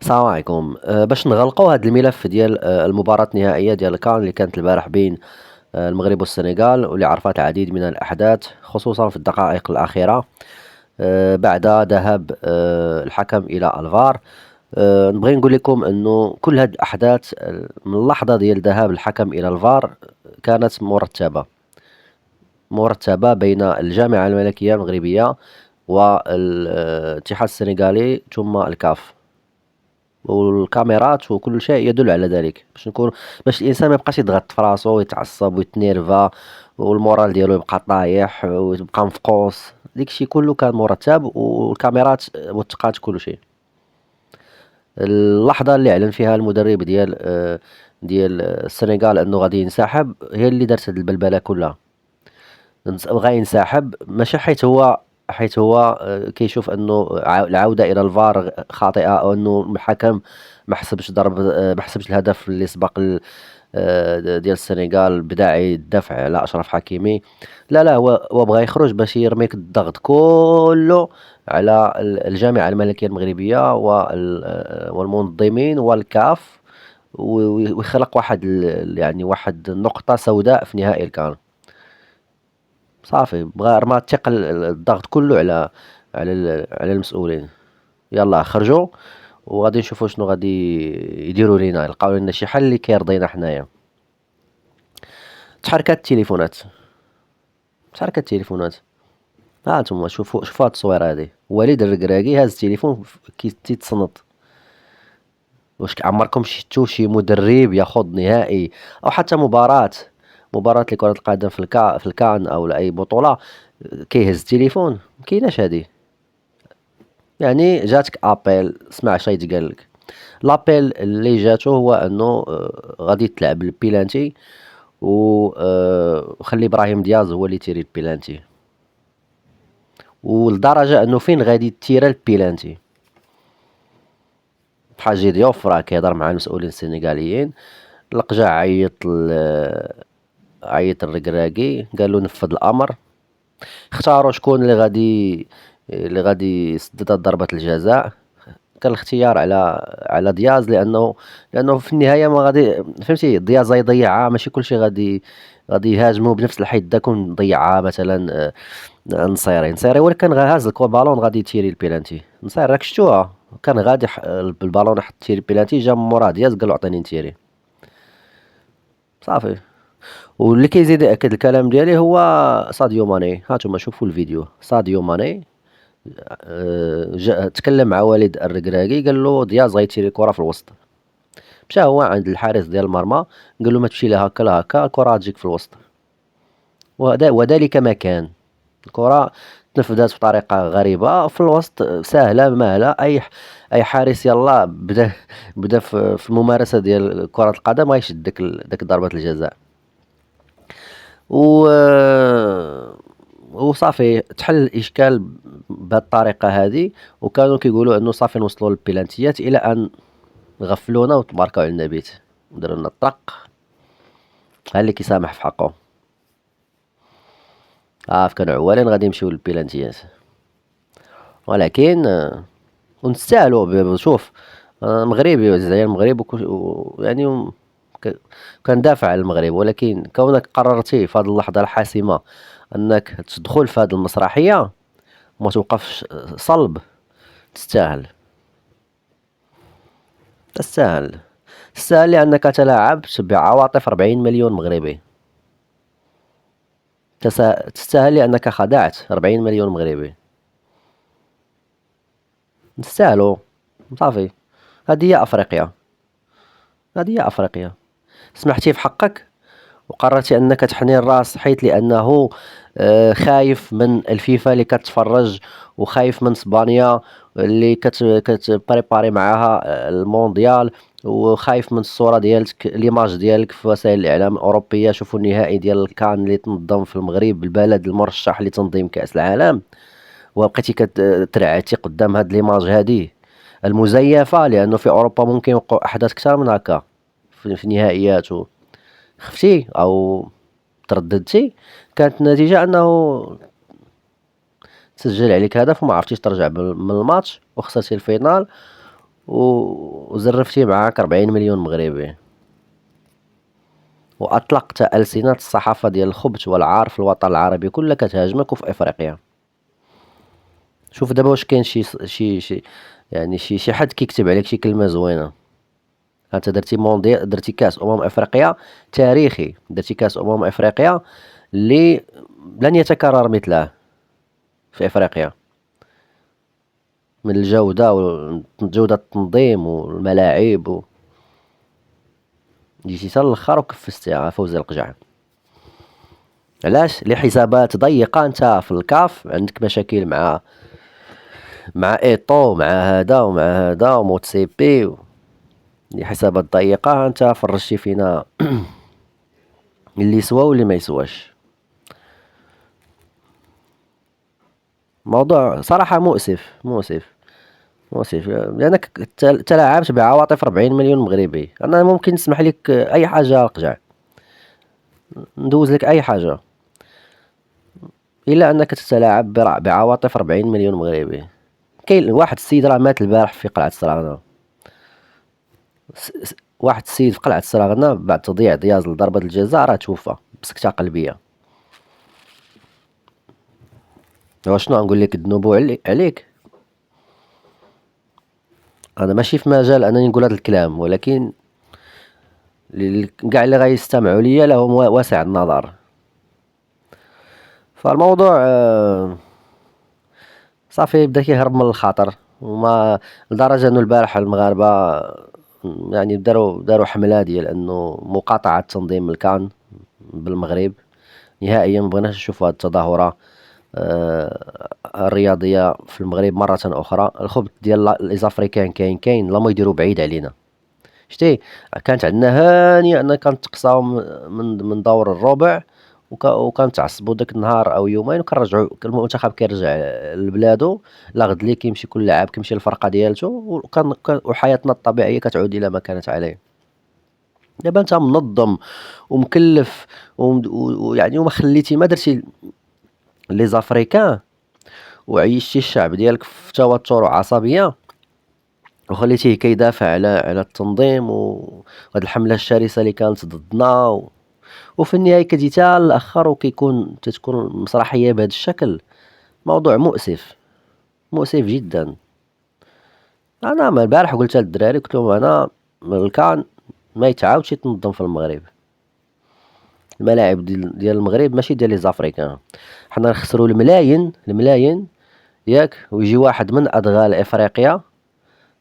السلام عليكم. باش نغلقوا هذا الملف ديال المباراة النهائية ديال الكان اللي كانت البارح بين المغرب والسنغال، واللي عرفت العديد من الأحداث خصوصا في الدقائق الأخيرة بعد ذهاب الحكم إلى الفار. نبغي نقول لكم أنه كل هذه الأحداث من اللحظة ديال ذهاب الحكم إلى الفار كانت مرتبة بين الجامعة الملكية المغربية والاتحاد السنغالي ثم الكاف، والكاميرات وكل شيء يدل على ذلك، باش الانسان ما يبقاش يضغط في راسو ويتعصب ويتنيرفا والمورال ديالو يبقى طايح ويبقى مفقوس. داكشي كله كان مرتب والكاميرات وثقات كل شيء. اللحظه اللي اعلن فيها المدرب ديال السنغال انه غادي ينسحب هي اللي دارت هاد البلبله كلها. بغى ينسحب ماشي حيت هو كيشوف انه العودة الى الفار خاطئة، او انه الحكم ما حسبش ضرب، ما حسبش الهدف اللي سبق ديال السنغال بداعي الدفع على اشرف حكيمي. لا هو بغى يخرج باش يرميك الضغط كله على الجامعة الملكية المغربية والمنظمين والكاف، ويخلق يعني واحد النقطة سوداء في نهائي الكان. صافي بغا رمى الثقل الضغط كله على المسؤولين. يلا خرجوا وغادي نشوفوا شنو غادي يديروا لينا، يلقاو لنا شي حل اللي كيرضينا حنايا. تحركت التليفونات. ها انتم شوفوا هاد التصويره هادي، وليد الركراكي هاز التليفون تيتصنت. واش عمركم شفتوا شي مدرب ياخذ نهائي او حتى مباراة لكرة القدم في الكان او لاي بطولة كيهز التليفون؟ مكايناش هادي. يعني جاتك ابل، اسمع شي يتقال لك. لابيل اللي جاتو هو انه غادي تلعب البيلانتي وخلي ابراهيم دياز هو اللي تيري البيلانتي، ولدرجة انه فين غادي تيرا البيلانتي. حاجي ديوف راه كيهضر مع المسؤولين السنغاليين، لقجا عيط الركراكي قال له نفذ الامر. اختاروا شكون اللي غادي يسدد ضربة الجزاء. كان الاختيار على دياز، لانه في النهايه ما غادي فهمتي دياز يضيعها، ماشي كلشي غادي يهاجموا بنفس الحده كون ضيعها مثلا نصيري ولا كان هاز البالون غادي يتيري البيلانتي. نصير راك شفتوها كان غادي بالبالون حط تيري البيلانتي، جا من موراه دياز قال له عطيني نتيري. صافي. واللي كيزيد ياكد الكلام ديالي هو ساديو ماني. هانتوما شوفوا الفيديو. ساديو ماني تكلم مع والد الركراكي قال له دياز غيتيري الكره في الوسط. مشى هو عند الحارس ديال المرمى قال له ما تمشي لا هكا لا هكا، الكره تجيك في الوسط. وذلك ما كان. الكره تنفذت بطريقه غريبه في الوسط، سهله مهله. اي حارس يلا بدا في الممارسه ديال كره القدم غيشد داك ضربه الجزاء. و وصافي تحل الاشكال بهذه الطريقه هذه. وكانوا كيقولوا انه صافي نوصلوا للبيلانتيات الى ان غفلونا وتباركوا على النبيت وداروا لنا الطرق. ها اللي كيسامح في حقه. كانوا عوالين غادي يمشيو للبيلانتيات، ولكن ونستاهلوا. شوف مغربي وزعيا المغرب يعني كندافع على المغرب، ولكن كونك قررتي في هذه اللحظة الحاسمة انك تدخل في هذه المسرحية وما توقفش صلب، تستاهل. تستاهل. تستاهل لأنك تلاعبت بعواطف 40 مليون مغربي. تستاهل لأنك خدعت 40 مليون مغربي. تستاهلوا. صافي. هذه هي أفريقيا. هذه هي أفريقيا. سمحتي في حقك وقررتي أنك تحني الراس حيث لأنه خايف من الفيفا اللي كتفرج، وخايف من اسبانيا اللي كتبريباري معاها المونديال، وخايف من الصورة ديالك ليماج ديالك في وسائل الإعلام الأوروبية. شوفوا النهائي ديال الكان اللي تنظم في المغرب، البلد المرشح لتنظيم كأس العالم، وبقيتي كترعتي قدام هاد ليماج هادي المزيفة. لأنه في أوروبا ممكن يوقعوا أحداث كثر من هكا في نهائيات. خفتي أو ترددتي، كانت النتيجة أنه تسجل عليك هدف وما عرفتيش ترجع من الماتش وخسرتي الفينال. و وزرفتي معاك 40 مليون مغربي، وأطلقت ألسنة الصحافة ديال الخبث والعار في الوطن العربي كله كتهاجمك وفي إفريقيا. شوف دابا واش كاين شي يعني شي حد كيكتب عليك شي كلمة زوينة. انت درتي درتي كاس افريقيا تاريخي، درتي كاس افريقيا اللي لن يتكرر مثله في افريقيا، من الجودة وجودة التنظيم والملاعب جيتي حتى الاخر وكفزتي فوزي القجع. علاش؟ لحسابات ضيقة. انت في الكاف عندك مشاكل مع ايطو، مع هذا ومع هذا وموتسيبي لحسابات ضيقة. انت فرجتي فينا اللي يسوى واللي ما يسواش. موضوع صراحة مؤسف لأنك تلاعبت بعواطف 40 مليون مغربي. أنا ممكن نسمح لك أي حاجة رقجع، ندوز لك أي حاجة، إلا أنك تتلاعب بعواطف 40 مليون مغربي. كاين واحد السيد راه مات البارح في قلعة سراغنة، واحد السيد في قلعة سراغنة بعد تضييع دياز لضربة الجزاء راه توفى بسكتة قلبية. شنو نقول لك؟ ذنوبو عليك. انا ماشي في مجال انني نقول هذا الكلام، ولكن كاع اللي غيستمعوا ليا لهم واسع النظر. فالموضوع صافي بدا كيهرب من الخاطر، وما لدرجه انه البارح المغاربه يعني داروا حمله ديال انه مقاطعه تنظيم الكان بالمغرب نهائيا. مبغيناش نشوفوا هذه التظاهره الرياضيه في المغرب مره اخرى. الخبث ديال لي زافريكان كاين لا ما يديروا بعيد علينا. شتي كانت عندنا هانيه ان كانت تقصاو من دور الربع، وكانت تعصبوا داك النهار او يومين، وكنرجعوا المنتخب كيرجع لبلادو. لا غد ليه كيمشي كل لاعب كيمشي للفرقه ديالته، وحياتنا الطبيعيه كتعود الى ما كانت عليه. دابا انت منظم ومكلف ويعني وما خليتي ما درتي لي زافريكان، وعيشتي الشعب ديالك في توتر وعصبيه، وخليتيه كيدافع على التنظيم وهاد الحملة الشرسة اللي كانت ضدنا وفي النهاية كتجي حتى الأخر تتكون المسرحية بهذا الشكل. موضوع مؤسف جدا. أنا ما البارح قلت للدراري، قلت لهم أنا الكان ما يتعاودش يتنظم في المغرب. الملاعب ديال المغرب ماشي ديال لي زافريكان. حنا نخسروا الملايين ياك، ويجي واحد من أدغال إفريقيا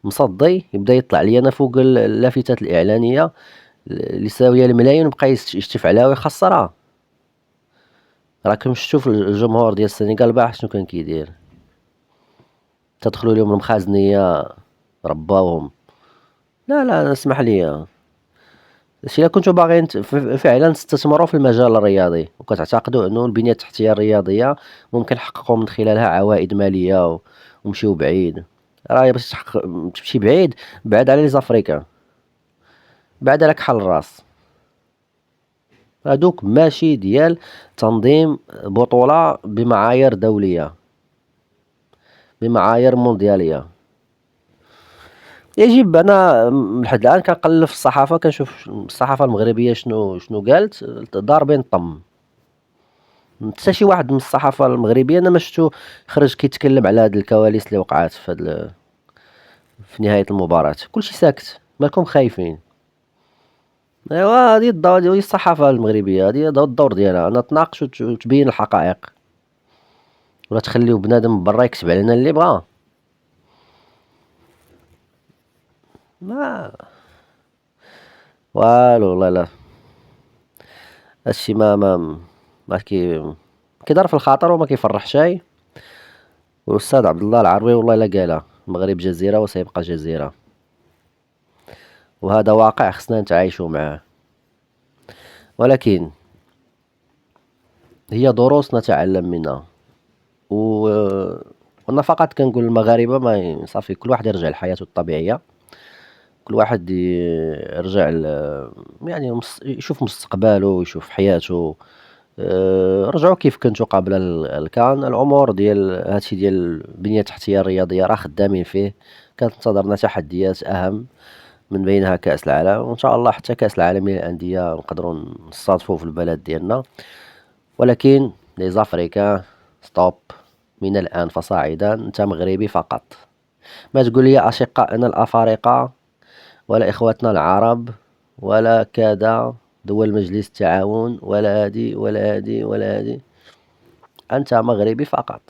مصدي يبدا يطلع لي انا فوق اللافتات الاعلانيه اللي ساويه الملايين، وبقى يشتف عليها ويخسرها. راكم شفتوا في الجمهور ديال السنغال البارح شنو كان كيدير؟ تدخلوا لهم المخازنيه رباوهم. لا اسمح لي، الا كنتو باغيين فعلا تستثمروا في المجال الرياضي وكتعتقدوا انه البنيه التحتيه الرياضيه ممكن نحققوا من خلالها عوائد ماليه ومشيو بعيد، راه باش تمشي بعيد بعد على لي زافريكان، بعد على كحل الراس. هادوك ماشي ديال تنظيم بطولة بمعايير دولية، بمعايير مونديالية. يجب أنا لحد الآن كنقلب في الصحافة، كنشوف الصحافة المغربية شنو قالت. ضاربين طم. حتى شي واحد من الصحافة المغربية أنا ما شفتو خرج كيتكلم على هاد الكواليس اللي وقعات في نهاية المباراة. كلشي ساكت، مالكم خايفين؟ ايوا هادي هادي الصحافة المغربية، هادي الدور ديالها أنا تناقش وتبين الحقائق، ولا تخليو بنادم برا يكتب علينا اللي بغا. ما والو والله لا. هادشي ما كيضر في الخاطر وما كيفرح شي. والأستاذ عبد الله العروي والله لا قالها، المغرب جزيرة وسيبقى جزيرة، وهذا واقع خصنا نتعايشوا معاه. ولكن هي دروس نتعلم منها. و وانا فقط كنقول للمغاربة ما صافي كل واحد يرجع لحياته الطبيعية، كل واحد يرجع يعني يشوف مستقبله ويشوف حياته. رجعوا كيف كنتو قبل الكان. الامور ديال هادشي ديال البنية التحتية الرياضية راه خدامين فيه، كانت تنتظرنا تحديات اهم. من بينها كأس العالم، وإن شاء الله حتى كأس العالم للأندية نقدروا نستضيفوه في البلد ديالنا. ولكن لي زافريكان ستوب، من الآن فصاعدا أنت مغربي فقط. ما تقول لي أشقائنا الأفارقة ولا إخوتنا العرب ولا كذا دول مجلس التعاون ولا هادي ولا هادي ولا هادي، أنت مغربي فقط.